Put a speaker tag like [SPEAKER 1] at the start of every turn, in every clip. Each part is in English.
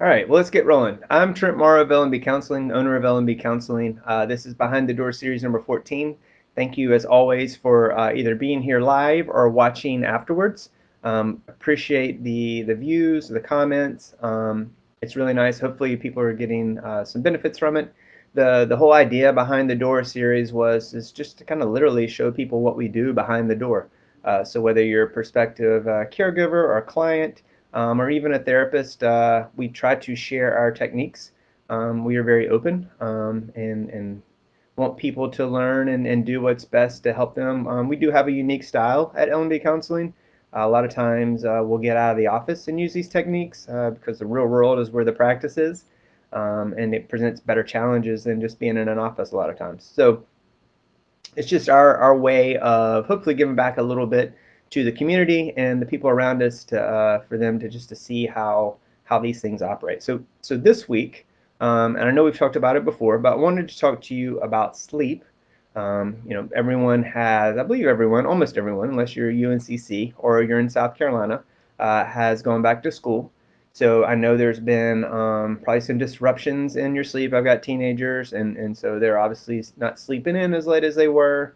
[SPEAKER 1] All right, well, let's get rolling. I'm Trent Morrow of L&B Counseling, owner of L&B Counseling. This is Behind the Door series number 14. Thank you, as always, for either being here live or watching afterwards. Appreciate the views, the comments. It's really nice. Hopefully, people are getting some benefits from it. The whole idea behind the door series is just to kind of literally show people what we do behind the door. So whether you're a prospective caregiver or client, or even a therapist, we try to share our techniques. We are very open and want people to learn and do what's best to help them. We do have a unique style at L&B Counseling. A lot of times we'll get out of the office and use these techniques because the real world is where the practice is, and it presents better challenges than just being in an office a lot of times. So it's just our way of hopefully giving back a little bit to the community and the people around us to for them to just to see how these things operate. So this week, and I know we've talked about it before, but I wanted to talk to you about sleep. Everyone has, I believe everyone, almost everyone, unless you're UNCC or you're in South Carolina, has gone back to school. So I know there's been probably some disruptions in your sleep. I've got teenagers, and so they're obviously not sleeping in as late as they were,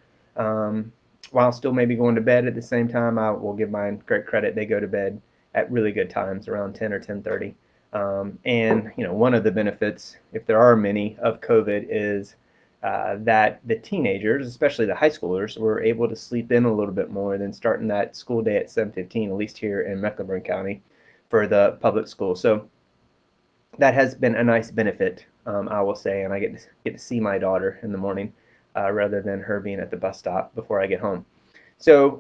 [SPEAKER 1] while still maybe going to bed at the same time. I will give mine great credit. They go to bed at really good times, around 10 or 10:30. And one of the benefits, if there are many, of COVID is that the teenagers, especially the high schoolers, were able to sleep in a little bit more than starting that school day at 7:15, at least here in Mecklenburg County for the public school. So that has been a nice benefit, I will say, and I get to see my daughter in the morning rather than her being at the bus stop before I get home. So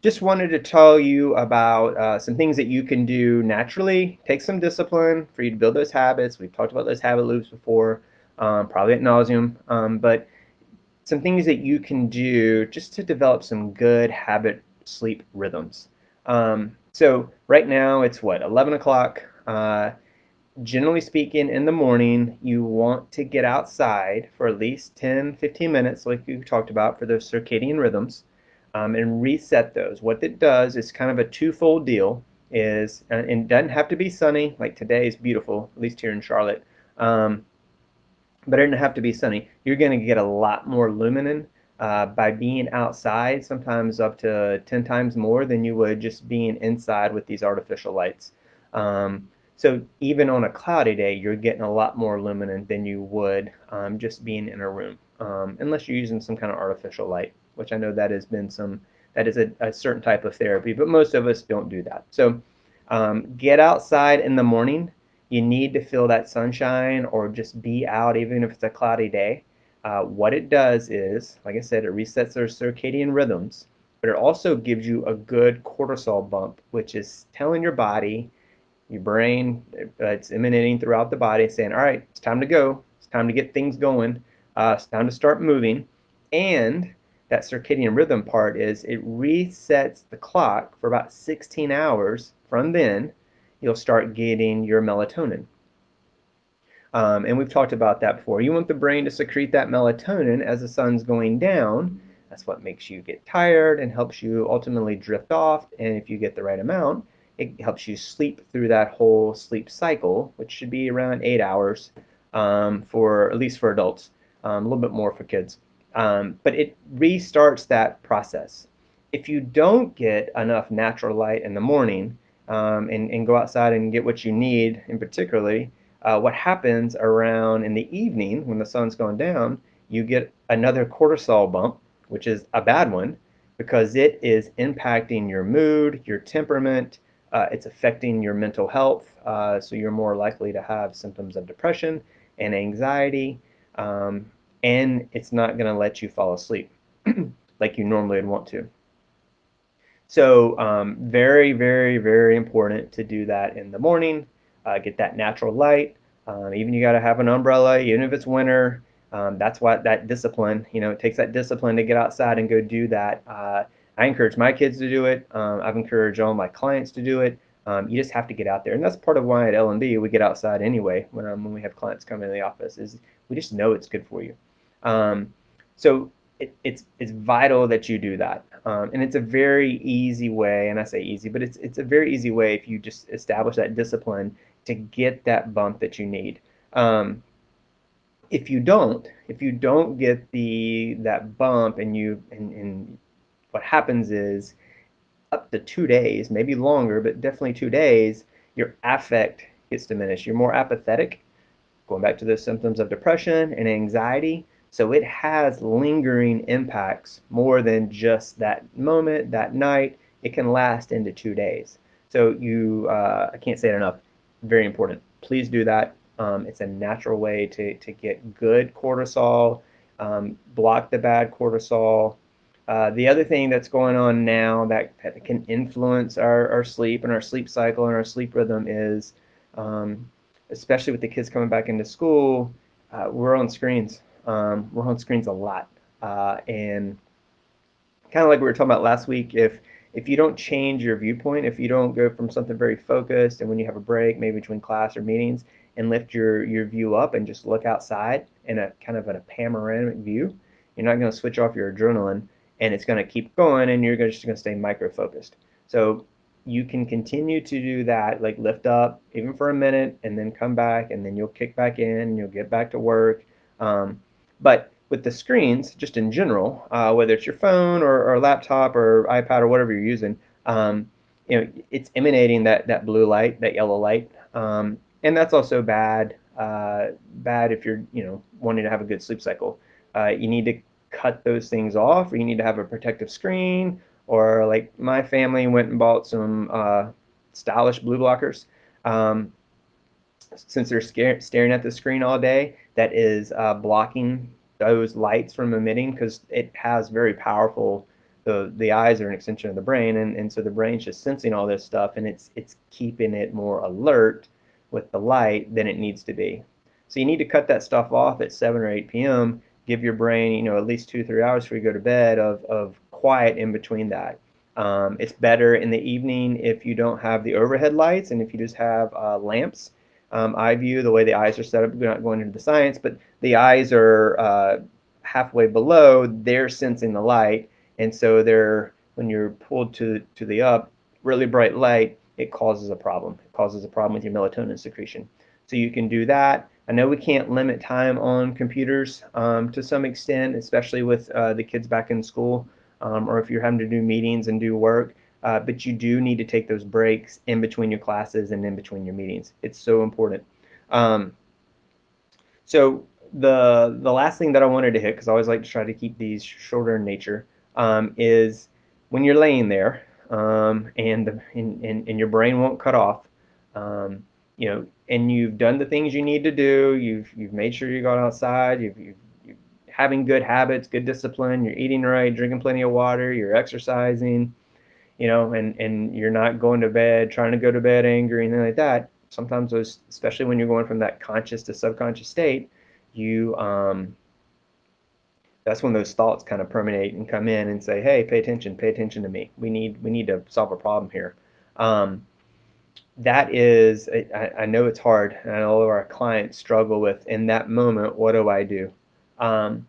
[SPEAKER 1] just wanted to tell you about some things that you can do naturally. Take some discipline for you to build those habits. We've talked about those habit loops before, probably at nauseum, but some things that you can do just to develop some good habit sleep rhythms. So right now it's what, 11 o'clock. Generally speaking, in the morning, you want to get outside for at least 10, 15 minutes, like you talked about, for those circadian rhythms, and reset those. What it does is kind of a twofold deal. And it doesn't have to be sunny, like today is beautiful, at least here in Charlotte. But it doesn't have to be sunny. You're going to get a lot more lumen by being outside, sometimes up to 10 times more than you would just being inside with these artificial lights. So even on a cloudy day, you're getting a lot more lumen than you would just being in a room, unless you're using some kind of artificial light, which I know that is a certain type of therapy, but most of us don't do that. So get outside in the morning. You need to feel that sunshine or just be out, even if it's a cloudy day. What it does is, like I said, it resets their circadian rhythms, but it also gives you a good cortisol bump, which is telling your body, your brain, it's emanating throughout the body, saying, all right, it's time to go. It's time to get things going. It's time to start moving. And that circadian rhythm part is it resets the clock for about 16 hours. From then, you'll start getting your melatonin. And we've talked about that before. You want the brain to secrete that melatonin as the sun's going down. That's what makes you get tired and helps you ultimately drift off. And if you get the right amount, it helps you sleep through that whole sleep cycle, which should be around 8 hours for at least for adults, a little bit more for kids. But it restarts that process. If you don't get enough natural light in the morning and go outside and get what you need, in particularly, what happens around in the evening when the sun's gone down, you get another cortisol bump, which is a bad one because it is impacting your mood, your temperament, it's affecting your mental health, so you're more likely to have symptoms of depression and anxiety, and it's not going to let you fall asleep like you normally would want to. So very, very, very important to do that in the morning. Get that natural light. Even you got to have an umbrella, even if it's winter. That's what that discipline, it takes that discipline to get outside and go do that. I encourage my kids to do it. I've encouraged all my clients to do it. You just have to get out there, and that's part of why at L&B we get outside anyway when we have clients come into the office. Is we just know it's good for you. So it's vital that you do that, and it's a very easy way. And I say easy, but it's a very easy way if you just establish that discipline to get that bump that you need. Um, if you don't get that bump, and what happens is up to 2 days, maybe longer, but definitely 2 days, your affect gets diminished. You're more apathetic, going back to those symptoms of depression and anxiety. So it has lingering impacts more than just that moment, that night. It can last into 2 days. So I can't say it enough. Very important. Please do that. It's a natural way to get good cortisol, block the bad cortisol. The other thing that's going on now that can influence our sleep and our sleep cycle and our sleep rhythm is um, especially with the kids coming back into school, we're on screens. We're on screens a lot, and kind of like we were talking about last week, if you don't change your viewpoint, if you don't go from something very focused, and when you have a break, maybe between class or meetings, and lift your view up and just look outside in a kind of a panoramic view, you're not going to switch off your adrenaline, and it's going to keep going, and you're just going to stay micro focused. So you can continue to do that, like lift up even for a minute, and then come back, and then you'll kick back in, and you'll get back to work. But with the screens, just in general, whether it's your phone or laptop or iPad or whatever you're using, it's emanating that blue light, that yellow light, and that's also bad. Bad if you're wanting to have a good sleep cycle. You need to cut those things off, or you need to have a protective screen, or like my family went and bought some stylish blue blockers. Um, since they're staring at the screen all day, that is blocking those lights from emitting, because it has very powerful. The eyes are an extension of the brain, and so the brain's just sensing all this stuff, and it's keeping it more alert with the light than it needs to be. So you need to cut that stuff off at 7 or 8 p.m. Give your brain, at least 2 or 3 hours before you go to bed of quiet in between that. It's better in the evening if you don't have the overhead lights, and if you just have lamps. Eye view, the way the eyes are set up, we're not going into the science, but the eyes are halfway below, they're sensing the light, and so when you're pulled to the up, really bright light, it causes a problem. It causes a problem with your melatonin secretion. So you can do that. I know we can't limit time on computers to some extent, especially with the kids back in school, or if you're having to do meetings and do work. But you do need to take those breaks in between your classes and in between your meetings. It's so important. Um, so the last thing that I wanted to hit, because I always like to try to keep these shorter in nature, is when you're laying there, and your brain won't cut off, and you've done the things you need to do. You've made sure you got outside. You're having good habits, good discipline. You're eating right, drinking plenty of water. You're exercising, and you're not going to bed, trying to go to bed angry, anything like that. Sometimes those, especially when you're going from that conscious to subconscious state, you that's when those thoughts kind of permeate and come in and say, hey, pay attention to me. We need to solve a problem here. Um, that is, I know it's hard, and I know all of our clients struggle with in that moment, what do I do? Um,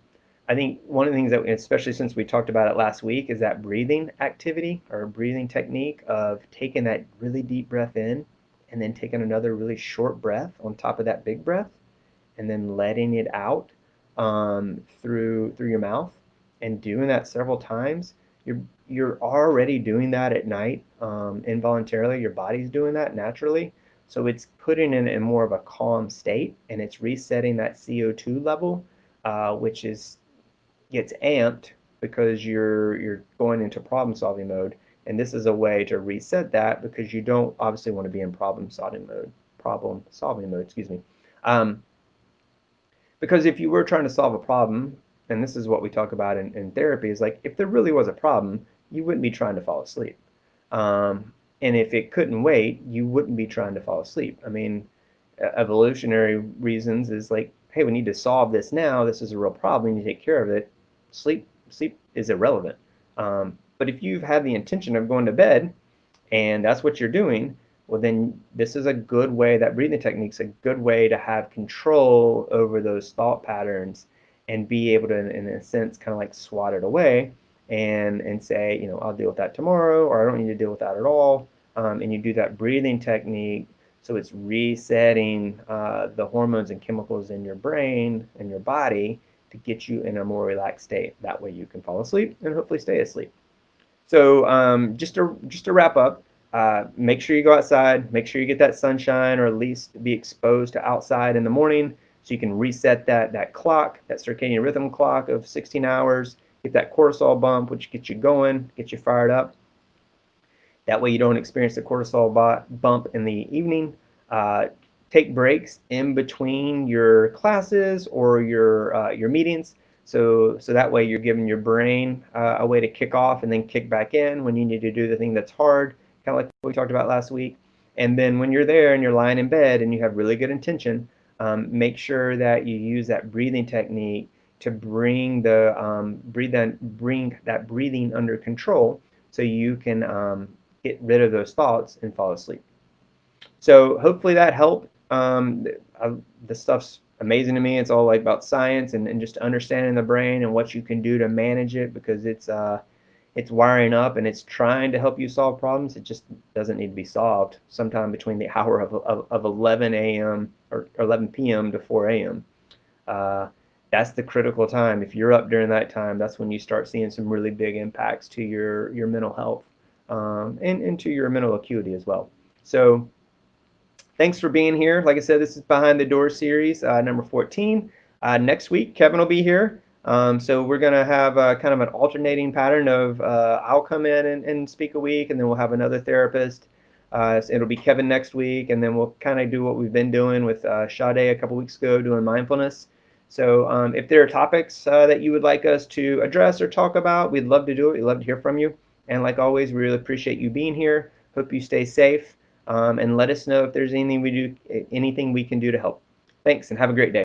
[SPEAKER 1] I think one of the things that, especially since we talked about it last week, is that breathing activity or breathing technique of taking that really deep breath in and then taking another really short breath on top of that big breath and then letting it out through your mouth, and doing that several times. You're already doing that at night involuntarily. Your body's doing that naturally, so it's putting it in more of a calm state, and it's resetting that CO2 level, which is gets amped because you're going into problem solving mode. And this is a way to reset that, because you don't obviously want to be in problem solving mode, excuse me. Um, because if you were trying to solve a problem, and this is what we talk about in therapy, is like if there really was a problem, you wouldn't be trying to fall asleep. And if it couldn't wait, you wouldn't be trying to fall asleep. I mean, evolutionary reasons is like, hey, we need to solve this now. This is a real problem. You take care of it. Sleep is irrelevant. But if you've had the intention of going to bed, and that's what you're doing, well, then this is a good way, that breathing technique's a good way to have control over those thought patterns and be able to, in a sense, kind of like swat it away and say, I'll deal with that tomorrow, or I don't need to deal with that at all. And you do that breathing technique. So it's resetting the hormones and chemicals in your brain and your body to get you in a more relaxed state. That way you can fall asleep and hopefully stay asleep. So just to wrap up, make sure you go outside, make sure you get that sunshine or at least be exposed to outside in the morning so you can reset that clock, that circadian rhythm clock of 16 hours, get that cortisol bump, which gets you going, gets you fired up. That way you don't experience the cortisol bump in the evening. Uh, Take breaks in between your classes or your meetings. So that way you're giving your brain a way to kick off and then kick back in when you need to do the thing that's hard, kind of like what we talked about last week. And then when you're there and you're lying in bed and you have really good intention, make sure that you use that breathing technique to bring that breathing under control so you can get rid of those thoughts and fall asleep. So hopefully that helped. This stuff's amazing to me. It's all like about science and just understanding the brain and what you can do to manage it because it's wiring up and it's trying to help you solve problems. It just doesn't need to be solved sometime between the hour of 11 a.m. or 11 p.m. to 4 a.m. Uh, that's the critical time. If you're up during that time, that's when you start seeing some really big impacts to your mental health and to your mental acuity as well. So thanks for being here. Like I said, this is Behind the Door series, number 14. Next week, Kevin will be here. So we're going to have kind of an alternating pattern of I'll come in and speak a week, and then we'll have another therapist. So it'll be Kevin next week, and then we'll kind of do what we've been doing with Sade a couple weeks ago, doing mindfulness. So if there are topics that you would like us to address or talk about, we'd love to do it. We'd love to hear from you. And like always, we really appreciate you being here. Hope you stay safe and let us know if there's anything we can do to help. Thanks and have a great day.